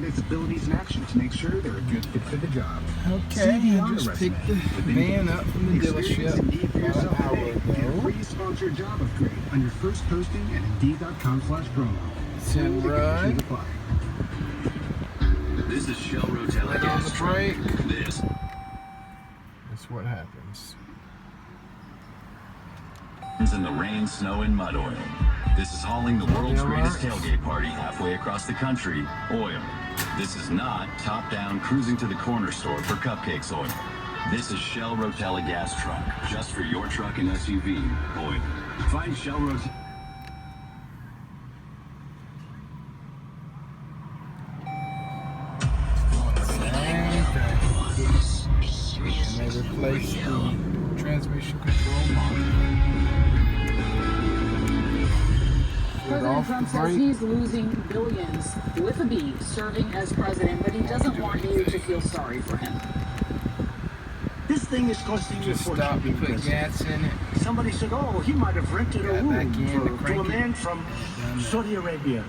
candidate's abilities in action to make sure they're a good fit for the job. Okay, I just picked the van up from the dealership about an hour ago. Free sponsored job upgrade on your first posting at Indeed.com/promo. Send ride. This is Shell Rotel Right on the brake. This. That's what happens. In the rain, snow, and mud oil. This is hauling the world's greatest tailgate party halfway across the country, oil. This is not top-down cruising to the corner store for cupcakes oil. This is Shell Rotella gas truck, just for your truck and SUV oil. Find Shell Rotella. And they replaced the transmission control module. President Trump says he's losing billions with a B serving as president, but he doesn't want you to feel sorry for him. This thing is costing you a Just fortune. stop and put gas in it. Somebody said, oh, he might have rented a Got back room in to to a crank it. man from Saudi Arabia.